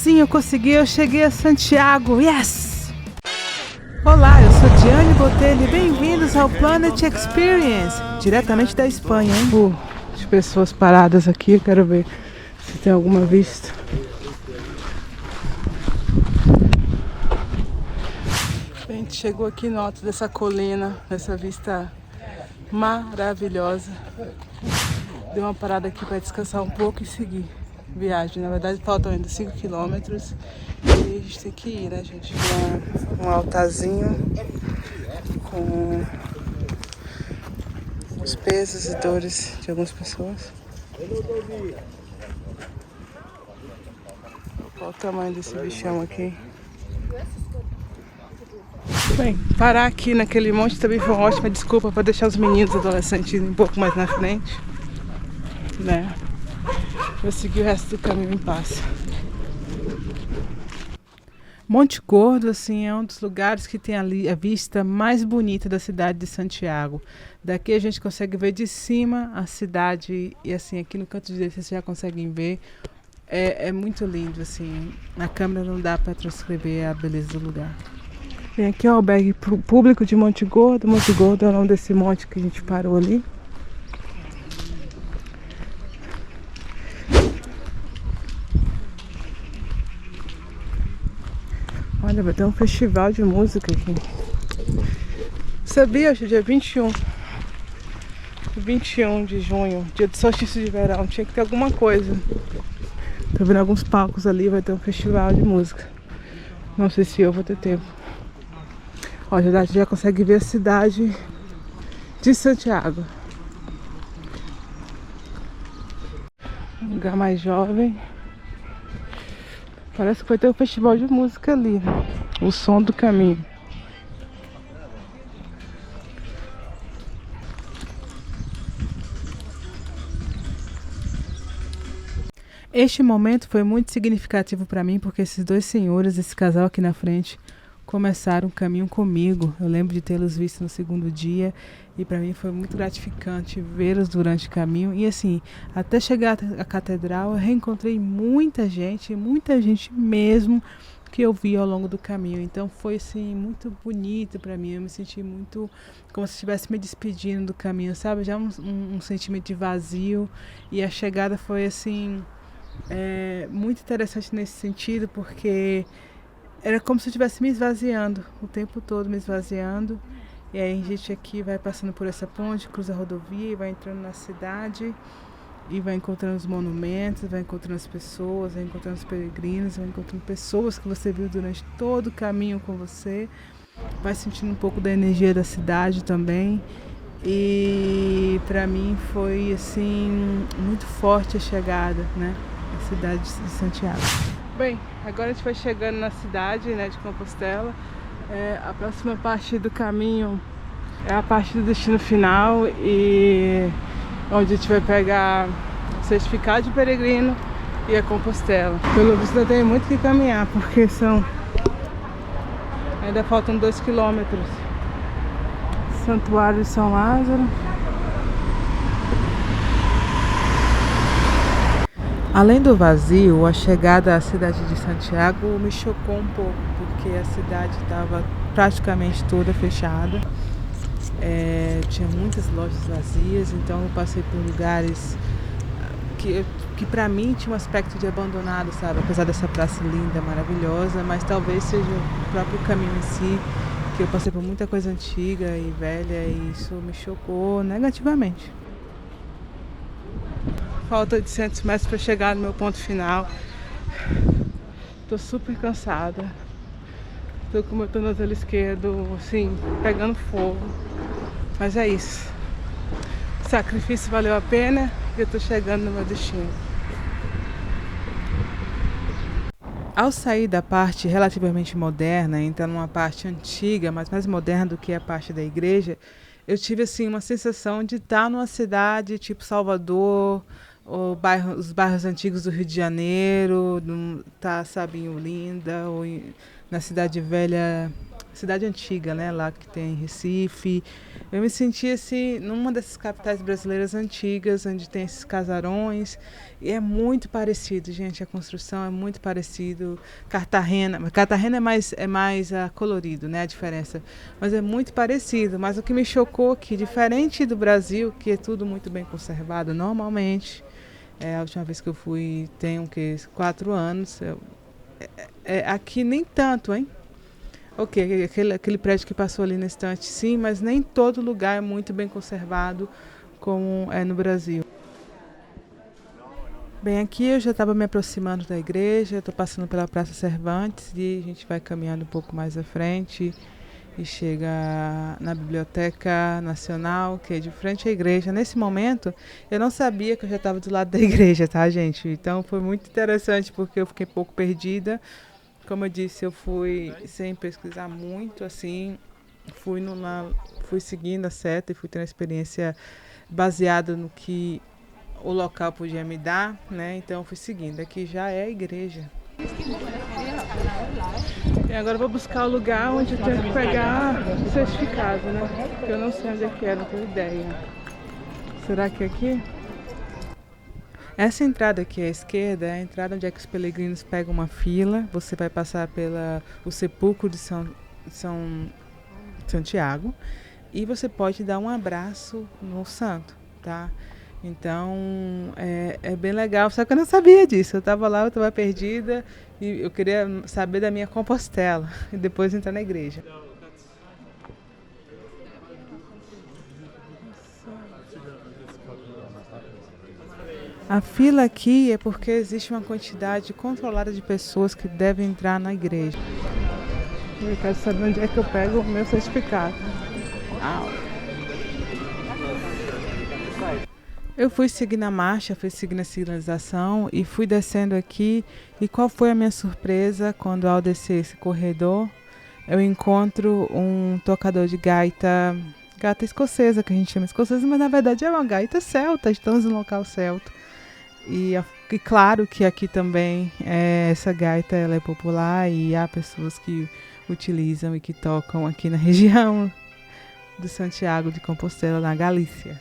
sim, eu consegui, eu cheguei a Santiago, yes! Olá, eu sou Diane Botelho e bem-vindos ao Planet Experience, diretamente da Espanha, hein? As pessoas paradas aqui, eu quero ver se tem alguma vista. A gente chegou aqui no alto dessa colina, nessa vista maravilhosa. Deu uma parada aqui para descansar um pouco e seguir viagem. Na verdade, faltam ainda 5 quilômetros e a gente tem que ir, né, gente? Um altarzinho com os pesos e dores de algumas pessoas. Qual o tamanho desse bichão aqui? Bem, parar aqui naquele monte também foi uma ótima desculpa para deixar os meninos adolescentes um pouco mais na frente, né? Vou seguir o resto do caminho em paz. Monte Gordo, assim, é um dos lugares que tem ali a vista mais bonita da cidade de Santiago. Daqui a gente consegue ver de cima a cidade e, assim, aqui no canto direito vocês já conseguem ver. É muito lindo, assim. A câmera não dá para transcrever a beleza do lugar. Tem aqui o albergue público de Monte Gordo. Monte Gordo é o nome desse monte que a gente parou ali. Olha, vai ter um festival de música aqui. Sabia, hoje é dia 21 de junho, dia do solstício de verão. Tinha que ter alguma coisa. Tô vendo alguns palcos ali, vai ter um festival de música. Não sei se eu vou ter tempo. Ó, já consegue ver a cidade de Santiago. Um lugar mais jovem. Parece que vai ter um festival de música ali, né? O som do caminho. Este momento foi muito significativo para mim, porque esses dois senhores, esse casal aqui na frente, começaram o caminho comigo. Eu lembro de tê-los visto no segundo dia e para mim foi muito gratificante vê-los durante o caminho. E assim, até chegar à catedral, eu reencontrei muita gente mesmo que eu vi ao longo do caminho. Então foi assim muito bonito para mim. Eu me senti muito como se estivesse me despedindo do caminho, sabe? Já um sentimento de vazio. E a chegada foi assim muito interessante nesse sentido, porque era como se eu estivesse me esvaziando, o tempo todo me esvaziando. E aí a gente aqui vai passando por essa ponte, cruza a rodovia e vai entrando na cidade. E vai encontrando os monumentos, vai encontrando as pessoas, vai encontrando os peregrinos, vai encontrando pessoas que você viu durante todo o caminho com você. Vai sentindo um pouco da energia da cidade também. E para mim foi assim muito forte a chegada, né? A cidade de Santiago. Bem, agora a gente vai chegando na cidade, né, de Compostela. A próxima parte do caminho é a parte do destino final e onde a gente vai pegar o certificado de peregrino e a Compostela. Pelo visto ainda tem muito que caminhar, porque ainda faltam 2 quilômetros. Santuário de São Lázaro. Além do vazio, a chegada à cidade de Santiago me chocou um pouco, porque a cidade estava praticamente toda fechada. Tinha muitas lojas vazias, então eu passei por lugares que para mim tinha um aspecto de abandonado, sabe? Apesar dessa praça linda, maravilhosa, mas talvez seja o próprio caminho em si, que eu passei por muita coisa antiga e velha e isso me chocou negativamente. Falta 800 metros para chegar no meu ponto final. Tô super cansada. Tô com o meu tornozelo esquerdo, assim, pegando fogo. Mas é isso. O sacrifício valeu a pena e eu tô chegando no meu destino. Ao sair da parte relativamente moderna, entrar numa parte antiga, mas mais moderna do que a parte da igreja, eu tive assim uma sensação de estar numa cidade tipo Salvador, os bairros antigos do Rio de Janeiro, sabe, em Olinda, ou na Cidade Velha cidade antiga, né? Lá que tem Recife. Eu me senti assim, numa dessas capitais brasileiras antigas, onde tem esses casarões. E é muito parecido, gente. A construção é muito parecido. Cartagena é mais colorido, né? A diferença. Mas é muito parecido. Mas o que me chocou que, diferente do Brasil, que é tudo muito bem conservado normalmente, a última vez que eu fui tem 4 anos. Aqui nem tanto, hein? Ok, aquele prédio que passou ali na estante, sim, mas nem todo lugar é muito bem conservado como é no Brasil. Bem, aqui eu já estava me aproximando da igreja, estou passando pela Praça Cervantes e a gente vai caminhando um pouco mais à frente e chega na Biblioteca Nacional, que é de frente à igreja. Nesse momento, eu não sabia que eu já estava do lado da igreja, tá, gente? Então foi muito interessante porque eu fiquei um pouco perdida. Como eu disse, eu fui sem pesquisar muito, assim, fui seguindo a seta e fui tendo a experiência baseada no que o local podia me dar, né? Então eu fui seguindo. Aqui já é a igreja. E agora eu vou buscar o lugar onde eu tenho que pegar o certificado, né? Porque eu não sei onde é que é, não tenho ideia. Será que é aqui? Essa entrada aqui à esquerda é a entrada onde é que os peregrinos pegam uma fila. Você vai passar o sepulcro de São Santiago e você pode dar um abraço no santo, tá? Então é bem legal, só que eu não sabia disso. Eu estava lá, eu estava perdida e eu queria saber da minha Compostela e depois entrar na igreja. A fila aqui é porque existe uma quantidade controlada de pessoas que devem entrar na igreja. Eu quero saber onde é que eu pego o meu certificado. Eu fui seguindo a marcha, fui seguindo a sinalização e fui descendo aqui. E qual foi a minha surpresa quando, ao descer esse corredor, eu encontro um tocador de gaita escocesa, que a gente chama escocesa, mas na verdade é uma gaita celta, estamos em um local celta. E claro que aqui também essa gaita ela é popular e há pessoas que utilizam e que tocam aqui na região de Santiago de Compostela, na Galícia.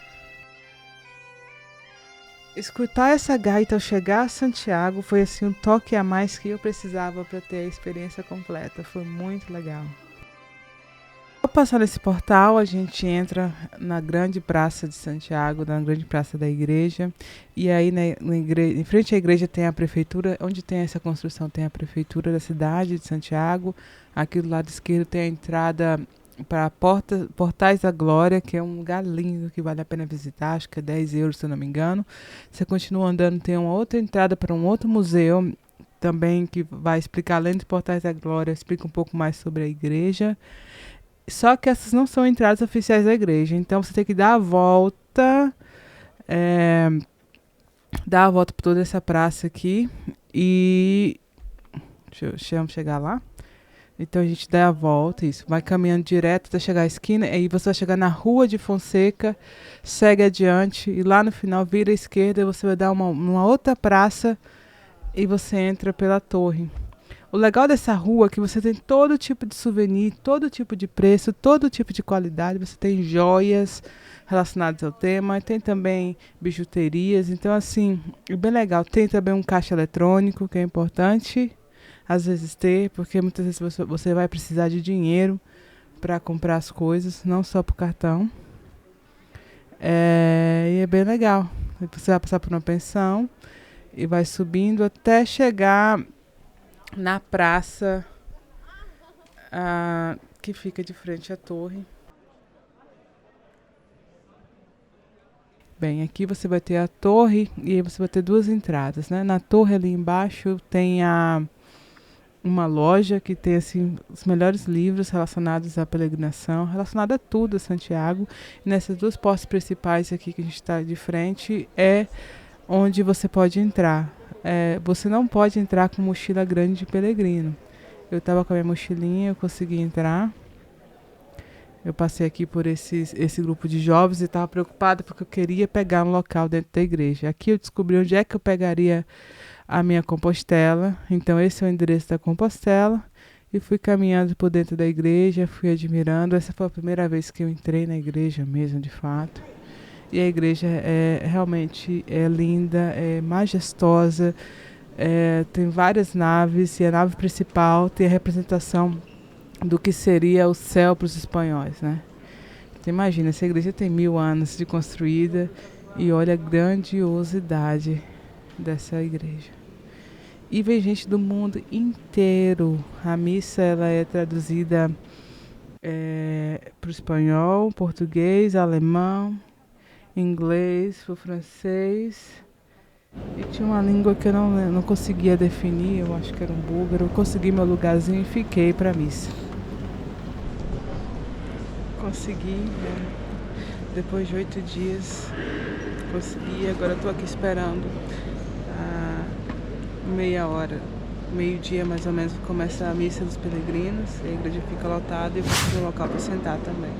Escutar essa gaita ao chegar a Santiago foi assim um toque a mais que eu precisava para ter a experiência completa. Foi muito legal. Ao passar nesse portal, a gente entra na grande praça de Santiago, na grande praça da igreja. E aí, em frente à igreja, tem a prefeitura. Onde tem essa construção, tem a prefeitura da cidade de Santiago. Aqui do lado esquerdo tem a entrada para Portais da Glória, que é um lugar lindo que vale a pena visitar. Acho que é 10 euros, se eu não me engano. Você continua andando, tem uma outra entrada para um outro museu também que vai explicar, além dos Portais da Glória, explica um pouco mais sobre a igreja. Só que essas não são entradas oficiais da igreja. Então você tem que dar a volta. Dar a volta por toda essa praça aqui. E. Deixa eu chegar lá. Então a gente dá a volta, isso. Vai caminhando direto até chegar à esquina. Aí você vai chegar na Rua de Fonseca. Segue adiante. E lá no final vira à esquerda. Você vai dar uma outra praça. E você entra pela torre. O legal dessa rua é que você tem todo tipo de souvenir, todo tipo de preço, todo tipo de qualidade. Você tem joias relacionadas ao tema, tem também bijuterias. Então, assim, é bem legal. Tem também um caixa eletrônico, que é importante, às vezes ter, porque muitas vezes você vai precisar de dinheiro para comprar as coisas, não só por cartão. E é bem legal. Você vai passar por uma pensão e vai subindo até chegar na praça que fica de frente à torre. Bem, aqui você vai ter a torre e aí você vai ter duas entradas, né? Na torre ali embaixo tem uma loja que tem assim, os melhores livros relacionados à peregrinação, relacionado a tudo a Santiago. E nessas duas portas principais aqui que a gente está de frente é onde você pode entrar. Você não pode entrar com mochila grande de peregrino. Eu estava com a minha mochilinha, eu consegui entrar. Eu passei aqui por esse grupo de jovens e estava preocupada porque eu queria pegar um local dentro da igreja. Aqui eu descobri onde é que eu pegaria a minha Compostela. Então esse é o endereço da Compostela. e fui caminhando por dentro da igreja, fui admirando. Essa foi a primeira vez que eu entrei na igreja mesmo, de fato. E a igreja realmente é linda, é majestosa, tem várias naves e a nave principal tem a representação do que seria o céu para os espanhóis, né? Então, imagina, essa igreja tem 1000 anos de construída e olha a grandiosidade dessa igreja. E vem gente do mundo inteiro. A missa ela é traduzida para o espanhol, português, alemão, inglês, para o francês. E tinha uma língua que eu não conseguia definir, eu acho que era um búlgaro. Eu consegui meu lugarzinho e fiquei para a missa. Consegui, depois de 8 dias, consegui. Agora estou aqui esperando meia hora, meio-dia mais ou menos, começa a missa dos peregrinos. A igreja fica lotada e eu preciso de um local para sentar também.